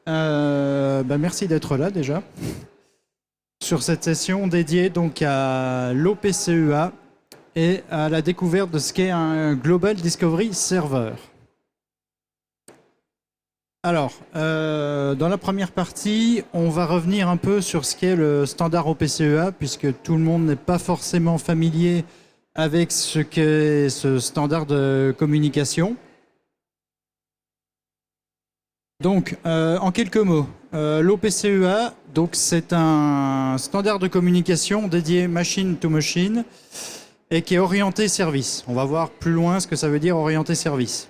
Merci d'être là déjà sur cette session dédiée donc à l'OPCEA et à la découverte de ce qu'est un Global Discovery Server. Alors, dans la première partie, on va revenir un peu sur ce qu'est le standard OPCEA, puisque tout le monde n'est pas forcément familier avec ce qu'est ce standard de communication. Donc, en quelques mots, l'OPCEA, c'est un standard de communication dédié machine to machine et qui est orienté service. On va voir plus loin ce que ça veut dire orienté service.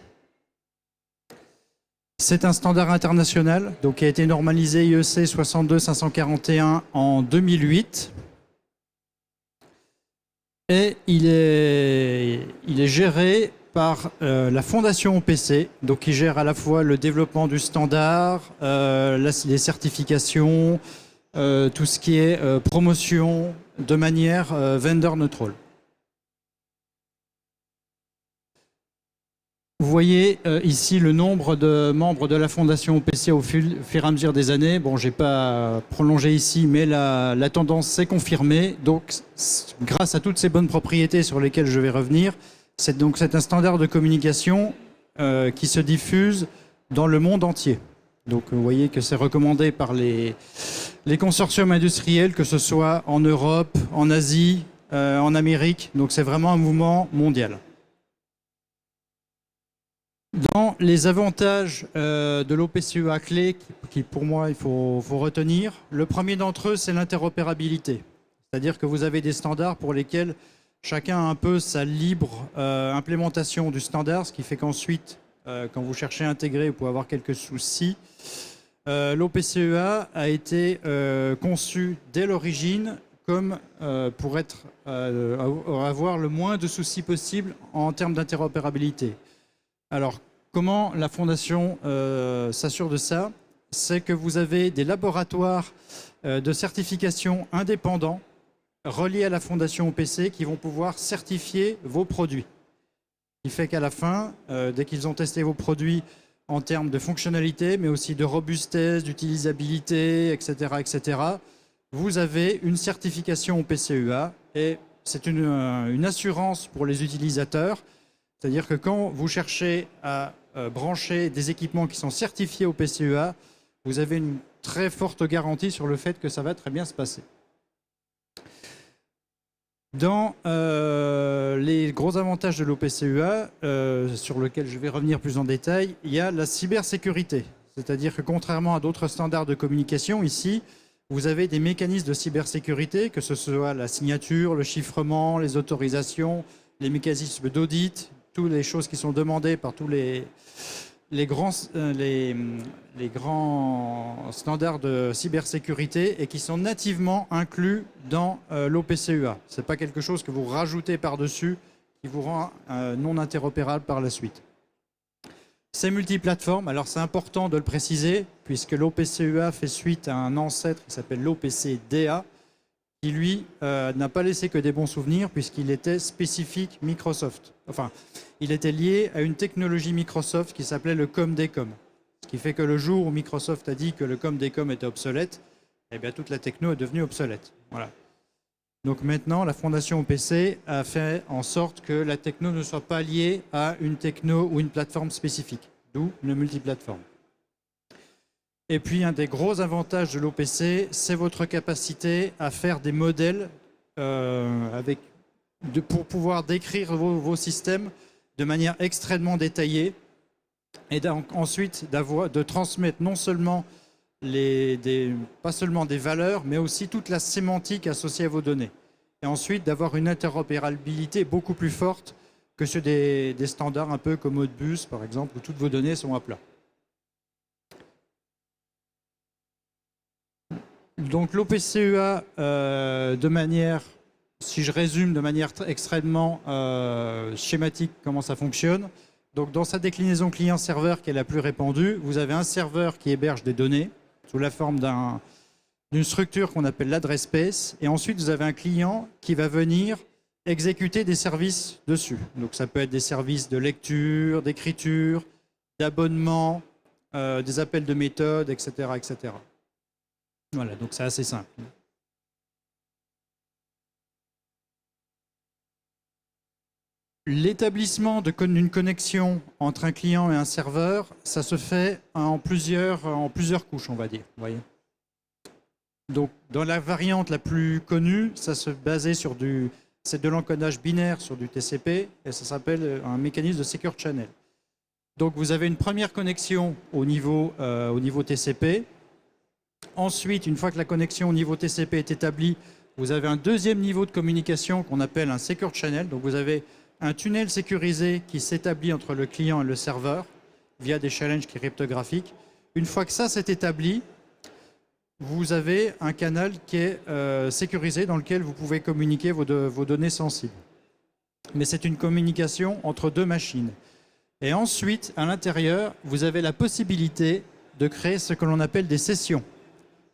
C'est un standard international qui a été normalisé IEC 62541 en 2008 et il est géré par la fondation OPC, qui gère à la fois le développement du standard, les certifications, tout ce qui est promotion de manière vendor neutral. Vous voyez ici le nombre de membres de la fondation OPC au fur et à mesure des années. Bon, je n'ai pas prolongé ici, mais la tendance s'est confirmée. Donc, grâce à toutes ces bonnes propriétés sur lesquelles je vais revenir, c'est un standard de communication qui se diffuse dans le monde entier. Donc vous voyez que c'est recommandé par les consortiums industriels, que ce soit en Europe, en Asie, en Amérique. Donc c'est vraiment un mouvement mondial. Dans les avantages de l'OPCEA clé, qui pour moi il faut retenir, le premier d'entre eux c'est l'interopérabilité. C'est-à-dire que vous avez des standards pour lesquels chacun a un peu sa libre implémentation du standard, ce qui fait qu'ensuite, quand vous cherchez à intégrer, vous pouvez avoir quelques soucis. L'OPCEA a été conçu dès l'origine comme pour avoir le moins de soucis possible en termes d'interopérabilité. Alors, comment la Fondation s'assure de ça? C'est que vous avez des laboratoires de certification indépendants reliés à la Fondation OPC qui vont pouvoir certifier vos produits. Ce qui fait qu'à la fin, dès qu'ils ont testé vos produits en termes de fonctionnalité, mais aussi de robustesse, d'utilisabilité, etc., vous avez une certification OPCEA et c'est une assurance pour les utilisateurs. C'est-à-dire que quand vous cherchez à brancher des équipements qui sont certifiés OPCEA, vous avez une très forte garantie sur le fait que ça va très bien se passer. Dans les gros avantages de l'OPCEA, sur lesquels je vais revenir plus en détail, il y a la cybersécurité. C'est-à-dire que contrairement à d'autres standards de communication, ici, vous avez des mécanismes de cybersécurité, que ce soit la signature, le chiffrement, les autorisations, les mécanismes d'audit, toutes les choses qui sont demandées par tous les grands standards de cybersécurité et qui sont nativement inclus dans l'OPCEA. Ce n'est pas quelque chose que vous rajoutez par-dessus qui vous rend non interopérable par la suite. C'est multiplateforme, alors c'est important de le préciser puisque l'OPCEA fait suite à un ancêtre qui s'appelle l'OPCDA qui lui n'a pas laissé que des bons souvenirs puisqu'il était spécifique Microsoft. Enfin, il était lié à une technologie Microsoft qui s'appelait le COM-DECOM. Ce qui fait que le jour où Microsoft a dit que le COM-DECOM était obsolète, eh bien, toute la techno est devenue obsolète. Voilà. Donc maintenant, la Fondation OPC a fait en sorte que la techno ne soit pas liée à une techno ou une plateforme spécifique, d'où le multiplateforme. Et puis, un des gros avantages de l'OPC, c'est votre capacité à faire des modèles pour pouvoir décrire vos systèmes de manière extrêmement détaillée et donc ensuite de transmettre non seulement pas seulement des valeurs, mais aussi toute la sémantique associée à vos données. Et ensuite d'avoir une interopérabilité beaucoup plus forte que sur des standards un peu comme Modbus, par exemple, où toutes vos données sont à plat. Donc l'OPCEA, si je résume de manière extrêmement schématique comment ça fonctionne, donc dans sa déclinaison client-serveur qui est la plus répandue, vous avez un serveur qui héberge des données sous la forme d'une structure qu'on appelle l'adresse space, et ensuite vous avez un client qui va venir exécuter des services dessus. Donc ça peut être des services de lecture, d'écriture, d'abonnement, des appels de méthode, etc., etc. Voilà, donc c'est assez simple. L'établissement d'une connexion entre un client et un serveur, ça se fait en plusieurs couches, on va dire. Vous voyez. Donc, dans la variante la plus connue, ça se basait sur c'est de l'encodage binaire sur du TCP et ça s'appelle un mécanisme de Secure Channel. Donc, vous avez une première connexion au niveau TCP. Ensuite, une fois que la connexion au niveau TCP est établie, vous avez un deuxième niveau de communication qu'on appelle un Secure Channel. Donc, vous avez un tunnel sécurisé qui s'établit entre le client et le serveur via des challenges cryptographiques. Une fois que ça s'est établi, vous avez un canal qui est sécurisé dans lequel vous pouvez communiquer vos données sensibles. Mais c'est une communication entre deux machines. Et ensuite, à l'intérieur, vous avez la possibilité de créer ce que l'on appelle des sessions.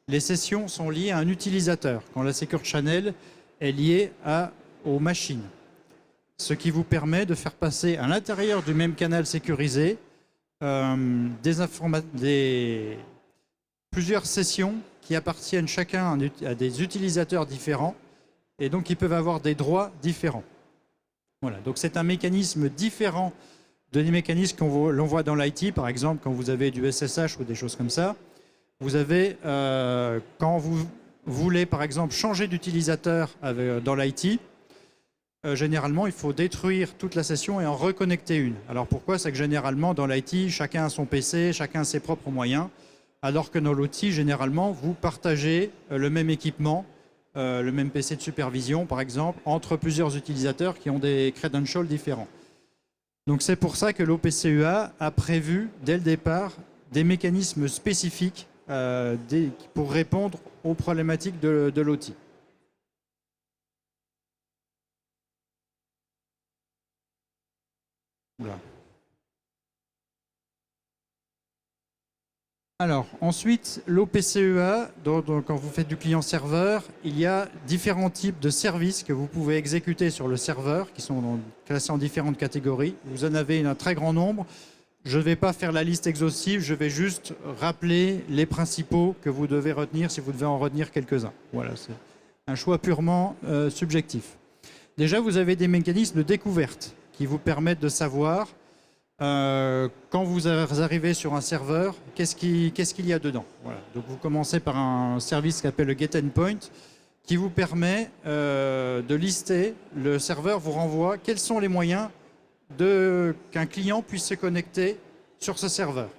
Les sessions sont liées à un utilisateur, quand la Secure Channel est liée aux machines. Ce qui vous permet de faire passer à l'intérieur du même canal sécurisé plusieurs sessions qui appartiennent chacun à des utilisateurs différents et donc qui peuvent avoir des droits différents. Voilà, donc c'est un mécanisme différent des mécanismes l'on voit dans l'IT, par exemple quand vous avez du SSH ou des choses comme ça. Vous avez, quand vous voulez par exemple changer d'utilisateur dans l'IT, généralement, il faut détruire toute la session et en reconnecter une. Alors pourquoi? C'est que généralement, dans l'IT, chacun a son PC, chacun a ses propres moyens, alors que dans l'outil, généralement, vous partagez le même équipement, le même PC de supervision, par exemple, entre plusieurs utilisateurs qui ont des credentials différents. Donc c'est pour ça que l'OPCUA a prévu, dès le départ, des mécanismes spécifiques pour répondre aux problématiques de l'outil. Voilà. Alors, ensuite, l'OPCUA, quand vous faites du client-serveur, il y a différents types de services que vous pouvez exécuter sur le serveur, qui sont classés en différentes catégories. Vous en avez un très grand nombre. Je ne vais pas faire la liste exhaustive, je vais juste rappeler les principaux que vous devez retenir si vous devez en retenir quelques-uns. Voilà, c'est un choix purement subjectif. Déjà, vous avez des mécanismes de découverte qui vous permettent de savoir, quand vous arrivez sur un serveur, qu'est-ce qu'il y a dedans. Voilà. Donc vous commencez par un service qui s'appelle le Get Endpoint, qui vous permet de lister, le serveur vous renvoie quels sont les moyens qu'un client puisse se connecter sur ce serveur,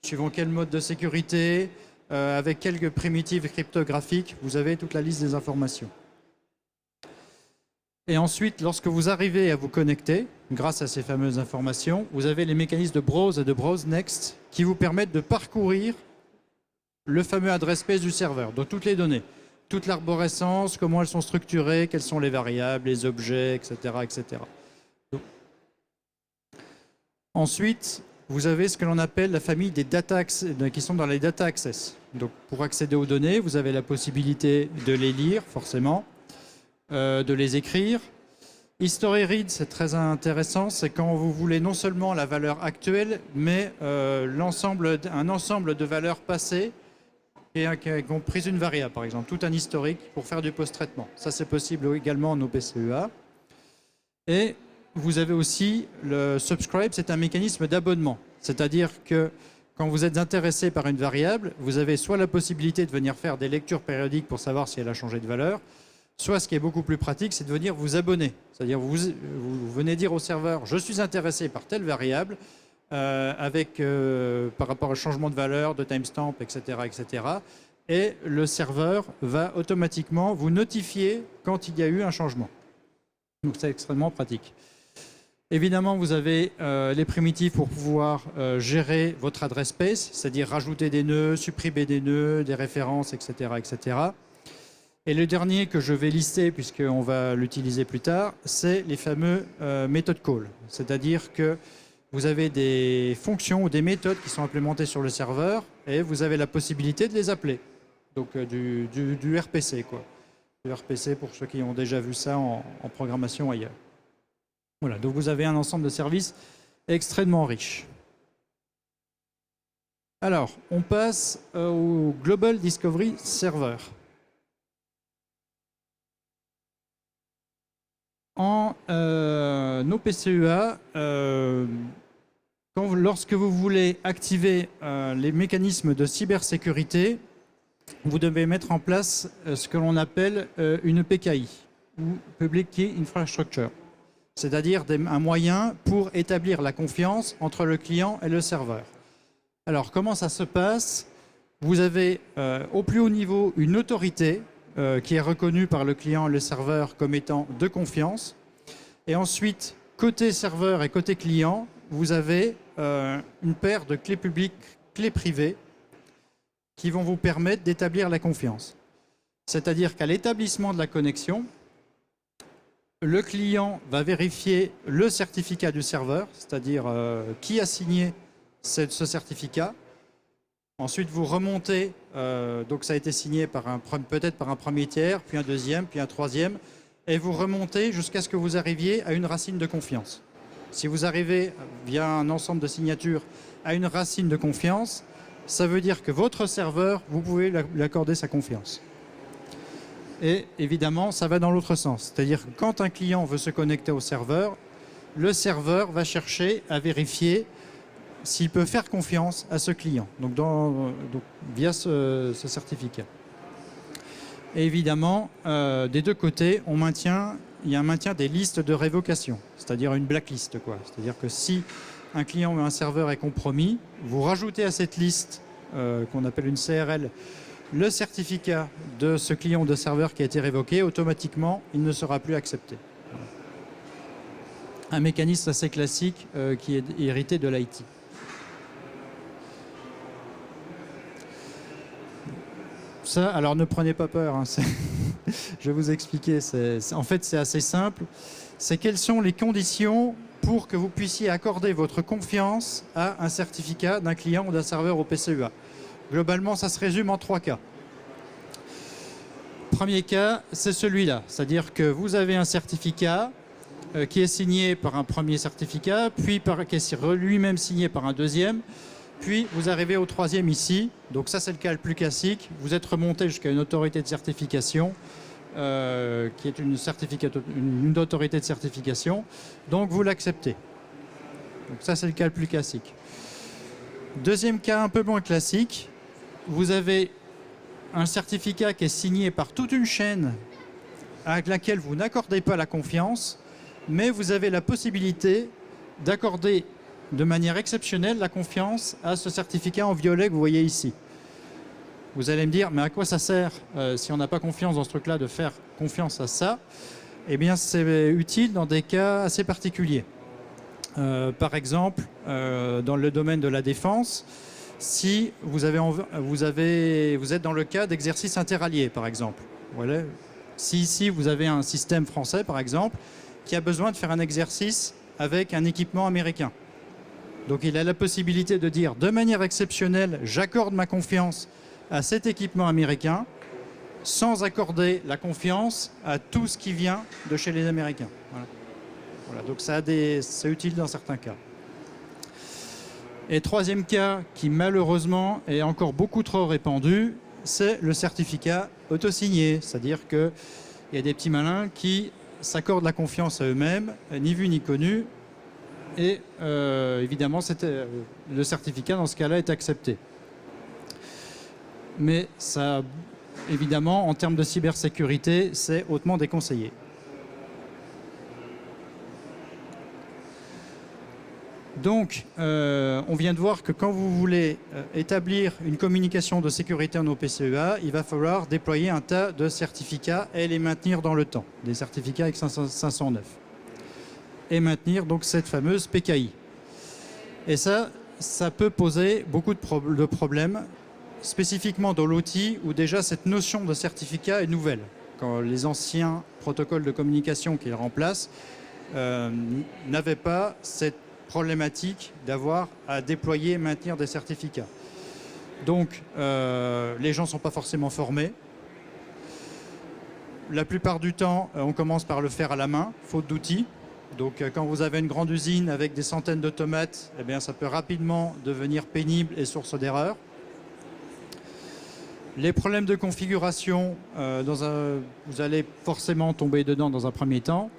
suivant quel mode de sécurité, avec quelques primitives cryptographiques, vous avez toute la liste des informations. Et ensuite, lorsque vous arrivez à vous connecter, grâce à ces fameuses informations, vous avez les mécanismes de browse et de browse next qui vous permettent de parcourir le fameux adresse space du serveur, donc toutes les données, toute l'arborescence, comment elles sont structurées, quelles sont les variables, les objets, etc. etc. Donc, ensuite, vous avez ce que l'on appelle la famille des data qui sont dans les data access. Donc, pour accéder aux données, vous avez la possibilité de les lire, forcément, de les écrire. History Read, c'est très intéressant, c'est quand vous voulez non seulement la valeur actuelle, mais un ensemble de valeurs passées qui ont pris une variable, par exemple, tout un historique pour faire du post-traitement. Ça, c'est possible également en OPCUA. Et vous avez aussi le subscribe, c'est un mécanisme d'abonnement. C'est-à-dire que quand vous êtes intéressé par une variable, vous avez soit la possibilité de venir faire des lectures périodiques pour savoir si elle a changé de valeur, soit ce qui est beaucoup plus pratique, c'est de venir vous abonner. C'est-à-dire vous venez dire au serveur, je suis intéressé par telle variable, par rapport au changement de valeur, de timestamp, etc., etc. Et le serveur va automatiquement vous notifier quand il y a eu un changement. Donc c'est extrêmement pratique. Évidemment, vous avez les primitives pour pouvoir gérer votre adresse space, c'est-à-dire rajouter des nœuds, supprimer des nœuds, des références, etc., etc. Et le dernier que je vais lister, puisqu'on va l'utiliser plus tard, c'est les fameux method calls. C'est-à-dire que vous avez des fonctions ou des méthodes qui sont implémentées sur le serveur et vous avez la possibilité de les appeler. Donc du RPC, quoi. Du RPC pour ceux qui ont déjà vu ça en programmation ailleurs. Voilà, donc vous avez un ensemble de services extrêmement riche. Alors, on passe au Global Discovery Server. En OPCUA, lorsque vous voulez activer les mécanismes de cybersécurité, vous devez mettre en place ce que l'on appelle une PKI, ou Public Key Infrastructure, c'est-à-dire un moyen pour établir la confiance entre le client et le serveur. Alors, comment ça se passe? Vous avez au plus haut niveau une autorité qui est reconnue par le client et le serveur comme étant de confiance. Et ensuite, côté serveur et côté client, vous avez une paire de clés publiques, clés privées, qui vont vous permettre d'établir la confiance. C'est-à-dire qu'à l'établissement de la connexion, le client va vérifier le certificat du serveur, c'est-à-dire qui a signé ce certificat. Ensuite, vous remontez, donc ça a été signé peut-être par un premier tiers, puis un deuxième, puis un troisième, et vous remontez jusqu'à ce que vous arriviez à une racine de confiance. Si vous arrivez via un ensemble de signatures à une racine de confiance, ça veut dire que votre serveur, vous pouvez lui accorder sa confiance. Et évidemment, ça va dans l'autre sens. C'est-à-dire que quand un client veut se connecter au serveur, le serveur va chercher à vérifier s'il peut faire confiance à ce client, donc via ce certificat. Et évidemment, des deux côtés, il y a un maintien des listes de révocation, c'est-à-dire une blacklist, quoi. C'est-à-dire que si un client ou un serveur est compromis, vous rajoutez à cette liste qu'on appelle une CRL le certificat de ce client ou de serveur qui a été révoqué, automatiquement, il ne sera plus accepté. Un mécanisme assez classique qui est hérité de l'IT. Ça, alors ne prenez pas peur, hein, je vais vous expliquer. En fait, c'est assez simple. C'est quelles sont les conditions pour que vous puissiez accorder votre confiance à un certificat d'un client ou d'un serveur au PCUA. Globalement, ça se résume en 3 cas. Premier cas, c'est celui-là. C'est-à-dire que vous avez un certificat qui est signé par un premier certificat, puis qui est lui-même signé par un deuxième, puis vous arrivez au troisième ici. Donc ça, c'est le cas le plus classique. Vous êtes remonté jusqu'à une autorité de certification, qui est une autorité de certification. Donc vous l'acceptez. Donc ça, c'est le cas le plus classique. Deuxième cas un peu moins classique. Vous avez un certificat qui est signé par toute une chaîne à laquelle vous n'accordez pas la confiance, mais vous avez la possibilité d'accorder de manière exceptionnelle la confiance à ce certificat en violet que vous voyez ici. Vous allez me dire, mais à quoi ça sert si on n'a pas confiance dans ce truc-là de faire confiance à ça? Eh bien, c'est utile dans des cas assez particuliers. Par exemple, dans le domaine de la défense, si vous êtes dans le cas d'exercice interallié, par exemple. Voilà. Si ici, vous avez un système français, par exemple, qui a besoin de faire un exercice avec un équipement américain. Donc il a la possibilité de dire, de manière exceptionnelle, j'accorde ma confiance à cet équipement américain, sans accorder la confiance à tout ce qui vient de chez les Américains. Voilà. Voilà. Donc c'est utile dans certains cas. Et troisième cas, qui malheureusement est encore beaucoup trop répandu, c'est le certificat autosigné. C'est-à-dire qu'il y a des petits malins qui s'accordent la confiance à eux-mêmes, ni vu ni connu. Et évidemment, le certificat, dans ce cas-là, est accepté. Mais ça, évidemment, en termes de cybersécurité, c'est hautement déconseillé. Donc, on vient de voir que quand vous voulez établir une communication de sécurité en OPCUA, il va falloir déployer un tas de certificats et les maintenir dans le temps, des certificats avec 509. Et maintenir donc cette fameuse PKI. Et ça peut poser beaucoup de problèmes, spécifiquement dans l'outil où déjà cette notion de certificat est nouvelle. Quand les anciens protocoles de communication qui le remplacent n'avaient pas cette problématique d'avoir à déployer et maintenir des certificats. Donc, les gens ne sont pas forcément formés. La plupart du temps, on commence par le faire à la main, faute d'outils. Donc quand vous avez une grande usine avec des centaines d'automates, eh bien, ça peut rapidement devenir pénible et source d'erreur. Les problèmes de configuration, vous allez forcément tomber dedans dans un premier temps.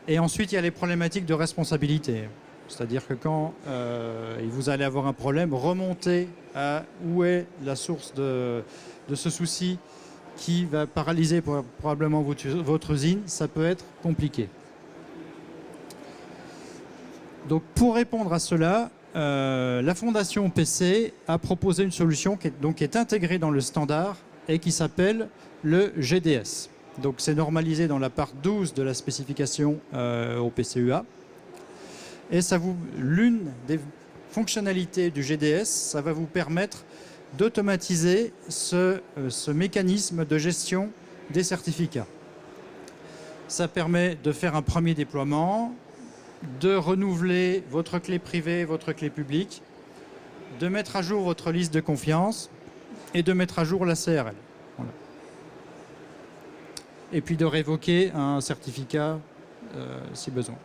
Et ensuite, il y a les problématiques de responsabilité. C'est-à-dire que quand vous allez avoir un problème, remontez à où est la source de ce souci qui va paralyser probablement votre usine, ça peut être compliqué. Donc pour répondre à cela, la Fondation PC a proposé une solution qui est intégrée dans le standard et qui s'appelle le GDS. Donc c'est normalisé dans la part 12 de la spécification au PCUA. Et l'une des fonctionnalités du GDS, ça va vous permettre d'automatiser ce mécanisme de gestion des certificats. Ça permet de faire un premier déploiement, de renouveler votre clé privée, votre clé publique, de mettre à jour votre liste de confiance et de mettre à jour la CRL. Voilà. Et puis de révoquer un certificat si besoin.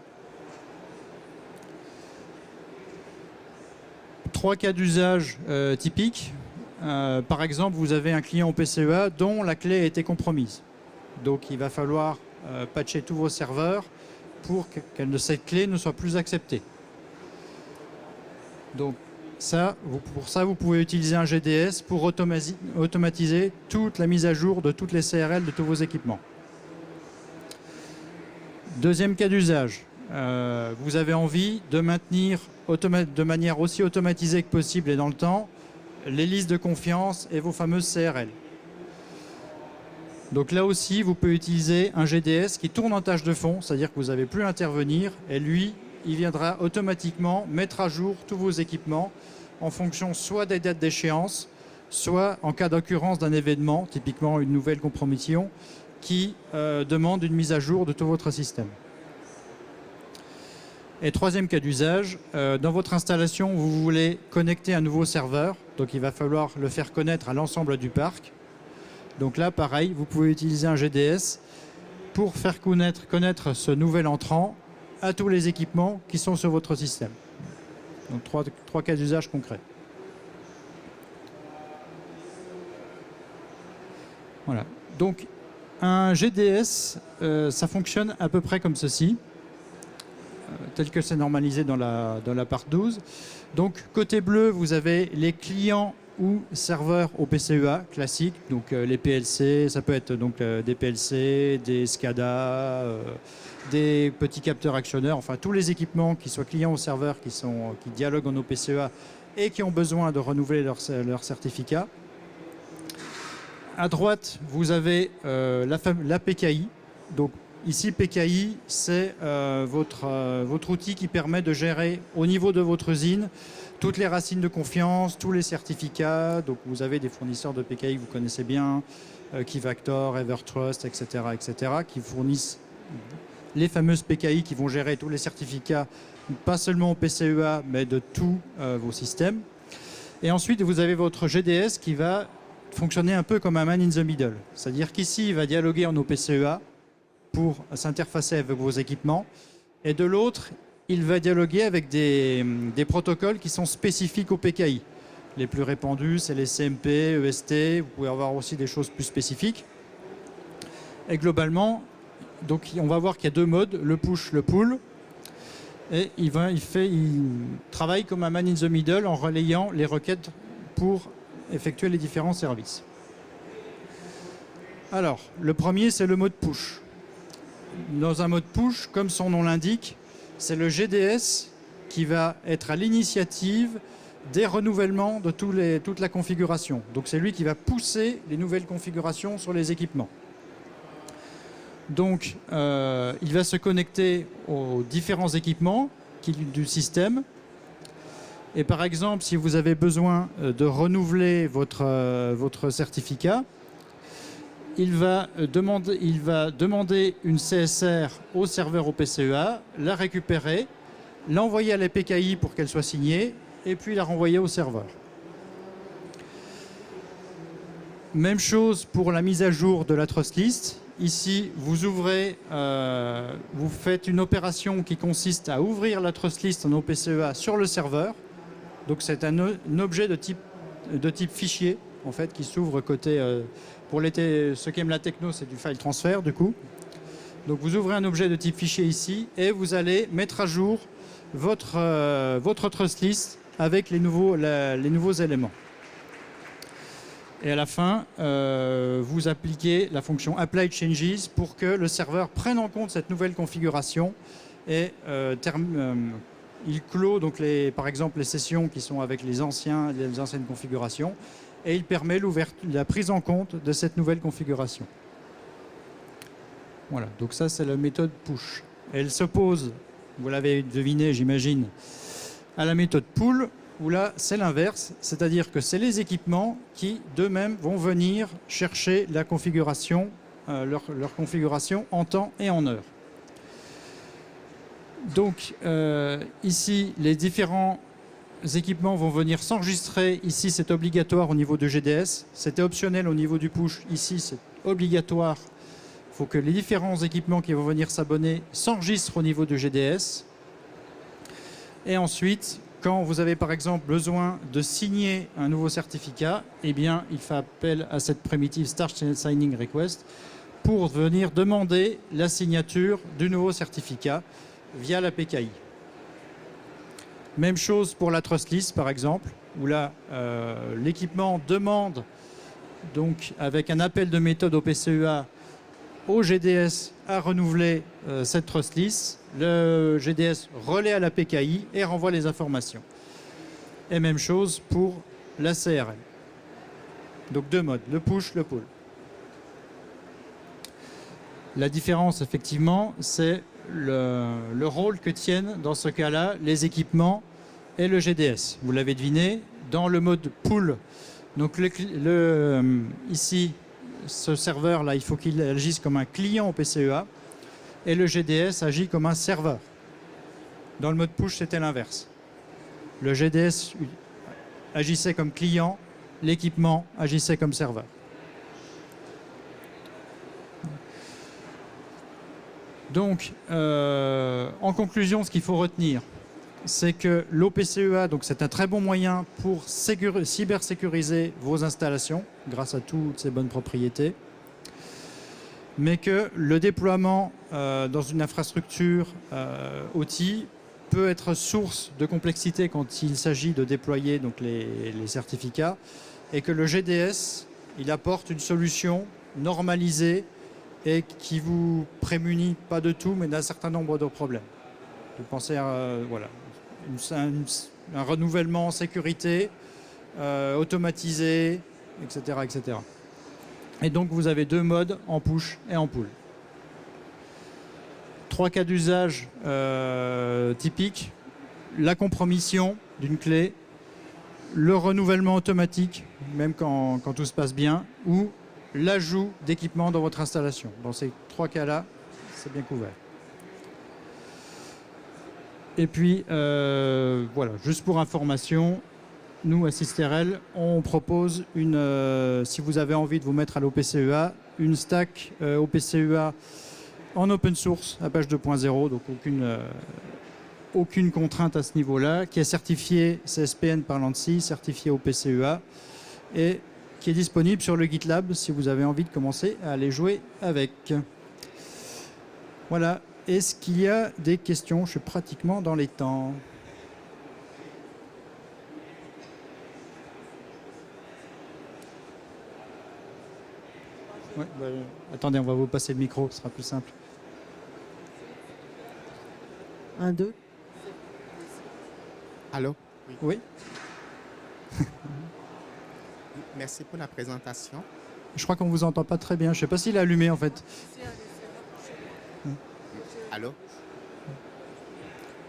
3 cas d'usage typiques. Par exemple, vous avez un client au PCEA dont la clé a été compromise. Donc il va falloir patcher tous vos serveurs pour que cette clé ne soit plus acceptée. Donc pour ça, vous pouvez utiliser un GDS pour automatiser toute la mise à jour de toutes les CRL de tous vos équipements. Deuxième cas d'usage, vous avez envie de maintenir de manière aussi automatisée que possible et dans le temps les listes de confiance et vos fameuses CRL. Donc là aussi, vous pouvez utiliser un GDS qui tourne en tâche de fond, c'est-à-dire que vous n'avez plus à intervenir et lui, il viendra automatiquement mettre à jour tous vos équipements en fonction soit des dates d'échéance, soit en cas d'occurrence d'un événement, typiquement une nouvelle compromission, qui demande une mise à jour de tout votre système. Et troisième cas d'usage, dans votre installation, vous voulez connecter un nouveau serveur, donc il va falloir le faire connaître à l'ensemble du parc. Donc là, pareil, vous pouvez utiliser un GDS pour faire connaître ce nouvel entrant à tous les équipements qui sont sur votre système. Donc trois cas d'usage concrets. Voilà. Donc un GDS, ça fonctionne à peu près comme ceci, tel que c'est normalisé dans la part 12. Donc côté bleu, vous avez les clients ou serveurs au PCEA classiques, donc les PLC, ça peut être donc des PLC, des SCADA, des petits capteurs actionneurs, enfin tous les équipements qui soient clients ou serveurs qui dialoguent en OPCEA et qui ont besoin de renouveler leur certificat. À droite, vous avez la PKI. Donc ici, PKI, c'est votre outil qui permet de gérer au niveau de votre usine toutes les racines de confiance, tous les certificats. Donc vous avez des fournisseurs de PKI que vous connaissez bien, Keyfactor, Evertrust, etc., qui fournissent les fameuses PKI qui vont gérer tous les certificats, pas seulement au PCEA, mais de tous vos systèmes. Et ensuite, vous avez votre GDS qui va fonctionner un peu comme un man in the middle. C'est-à-dire qu'ici, il va dialoguer en OPCEA pour s'interfacer avec vos équipements. Et de l'autre, il va dialoguer avec des protocoles qui sont spécifiques au PKI. Les plus répandus, c'est les CMP, EST. Vous pouvez avoir aussi des choses plus spécifiques. Et globalement, donc, on va voir qu'il y a deux modes, le push, le pull. Et il travaille comme un man in the middle en relayant les requêtes pour effectuer les différents services. Alors, le premier, c'est le mode push. Dans un mode push, comme son nom l'indique, c'est le GDS qui va être à l'initiative des renouvellements de toute la configuration. Donc c'est lui qui va pousser les nouvelles configurations sur les équipements. Donc il va se connecter aux différents équipements du système. Et par exemple, si vous avez besoin de renouveler votre certificat, il va demander une CSR au serveur au PCEA, la récupérer, l'envoyer à la PKI pour qu'elle soit signée, et puis la renvoyer au serveur. Même chose pour la mise à jour de la trust list. ici, vous ouvrez, vous faites une opération qui consiste à ouvrir la trust list en OPCEA sur le serveur. Donc c'est un objet de type fichier, en fait, qui s'ouvre côté... pour ceux qui aiment la techno, c'est du file transfer, du coup. Donc vous ouvrez un objet de type fichier ici, et vous allez mettre à jour votre trust list avec les nouveaux éléments. Et à la fin, vous appliquez la fonction Apply Changes pour que le serveur prenne en compte cette nouvelle configuration et il clôt donc par exemple les sessions qui sont avec les anciennes configurations et il permet la prise en compte de cette nouvelle configuration. Voilà, donc ça c'est la méthode push. Elle s'oppose, vous l'avez deviné j'imagine, à la méthode pull, où là, c'est l'inverse, c'est-à-dire que c'est les équipements qui, d'eux-mêmes, vont venir chercher la configuration, leur configuration en temps et en heure. Donc, ici, les différents équipements vont venir s'enregistrer. Ici, c'est obligatoire au niveau de GDS. C'était optionnel au niveau du push. Ici, c'est obligatoire. Il faut que les différents équipements qui vont venir s'abonner s'enregistrent au niveau de GDS. Et ensuite... quand vous avez par exemple besoin de signer un nouveau certificat, eh bien, il fait appel à cette primitive Start Signing Request pour venir demander la signature du nouveau certificat via la PKI. Même chose pour la Trust List, par exemple, où là, l'équipement demande, donc, avec un appel de méthode au PCEA, au GDS à renouveler cette Trust List. Le GDS relaie à la PKI et renvoie les informations. Et même chose pour la CRL. Donc deux modes, le push, le pull. La différence, effectivement, c'est le rôle que tiennent dans ce cas-là les équipements et le GDS. Vous l'avez deviné, dans le mode pull, donc ici, ce serveur-là, il faut qu'il agisse comme un client au PCEA. Et le GDS agit comme un serveur. Dans le mode push, c'était l'inverse. Le GDS agissait comme client, l'équipement agissait comme serveur. Donc, en conclusion, ce qu'il faut retenir, c'est que l'OPCEA, donc c'est un très bon moyen pour cybersécuriser vos installations, grâce à toutes ces bonnes propriétés. Mais que le déploiement dans une infrastructure OT peut être source de complexité quand il s'agit de déployer donc, les certificats, et que le GDS, il apporte une solution normalisée et qui vous prémunit pas de tout, mais d'un certain nombre de problèmes. Vous pensez à voilà, un renouvellement en sécurité, automatisé, etc., etc. Et donc, vous avez deux modes, en push et en pull. Trois cas d'usage typiques. La compromission d'une clé, le renouvellement automatique, même quand tout se passe bien, ou l'ajout d'équipements dans votre installation. Dans ces trois cas-là, c'est bien couvert. Et puis, voilà, juste pour information, nous, à Systerel, on propose si vous avez envie de vous mettre à l'OPCEA, une stack OPCEA en open source à page 2.0, donc aucune contrainte à ce niveau-là, qui est certifiée CSPN par l'ANSSI, certifiée OPCEA, et qui est disponible sur le GitLab si vous avez envie de commencer à aller jouer avec. Voilà. Est-ce qu'il y a des questions? Je suis pratiquement dans les temps. Ouais, attendez, on va vous passer le micro, ce sera plus simple. 1, 2. Allô? Oui. Merci pour la présentation. Je crois qu'on ne vous entend pas très bien. Je ne sais pas s'il est allumé en fait. Allô?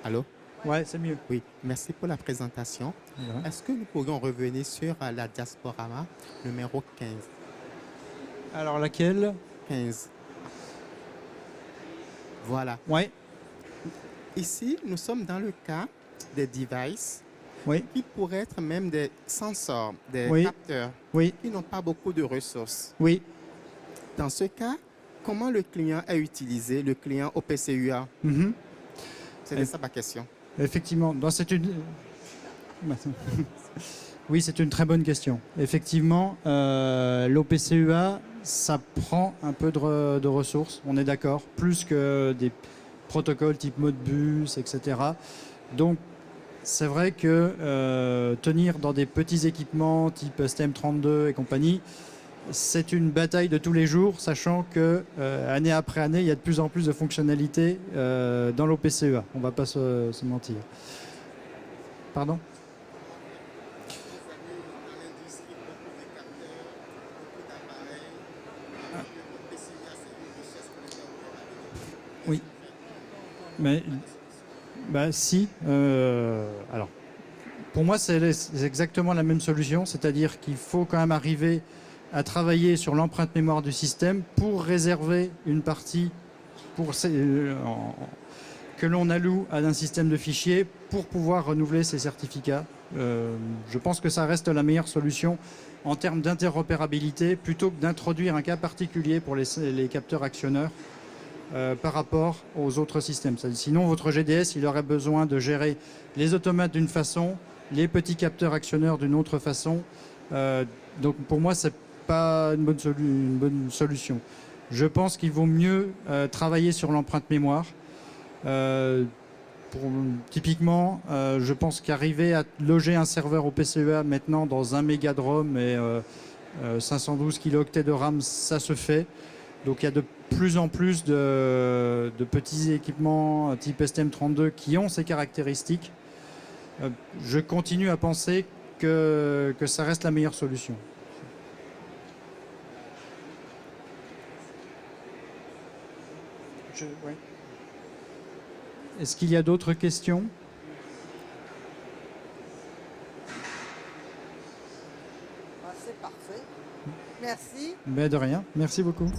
Allô? Ouais, c'est mieux. Oui, merci pour la présentation. Voilà. Est-ce que nous pourrions revenir sur la Diasporama numéro 15? Alors laquelle? 15. Voilà. Ouais. Ici, nous sommes dans le cas des devices Oui. qui pourraient être même des sensors, des Oui. capteurs Oui. qui n'ont pas beaucoup de ressources. Oui. Dans ce cas, comment le client est utilisé, le client OPCUA? Mhm. C'était ça ma question. Effectivement, c'est une... Oui, c'est une très bonne question. Effectivement, l'OPCUA, ça prend un peu de ressources, on est d'accord, plus que des protocoles type Modbus, etc. Donc, c'est vrai que tenir dans des petits équipements type STM32 et compagnie, c'est une bataille de tous les jours, sachant que année après année, il y a de plus en plus de fonctionnalités dans l'OPCUA. On ne va pas se mentir. Pardon ? Oui. Mais bah, si. Alors, pour moi, c'est exactement la même solution, c'est-à-dire qu'il faut quand même arriver à travailler sur l'empreinte mémoire du système pour réserver une partie que l'on alloue à un système de fichiers pour pouvoir renouveler ces certificats. Je pense que ça reste la meilleure solution en termes d'interopérabilité plutôt que d'introduire un cas particulier pour les capteurs actionneurs par rapport aux autres systèmes. Sinon, votre GDS, il aurait besoin de gérer les automates d'une façon, les petits capteurs actionneurs d'une autre façon. Donc pour moi, ce n'est pas une bonne solution. Je pense qu'il vaut mieux travailler sur l'empreinte mémoire. Typiquement, je pense qu'arriver à loger un serveur au PCEA maintenant dans 1 méga de ROM et 512 kilooctets de RAM, ça se fait. Donc il y a de plus en plus de petits équipements type STM32 qui ont ces caractéristiques. Je continue à penser que ça reste la meilleure solution. Ouais. Est-ce qu'il y a d'autres questions ? C'est parfait. Merci. De rien. Merci beaucoup.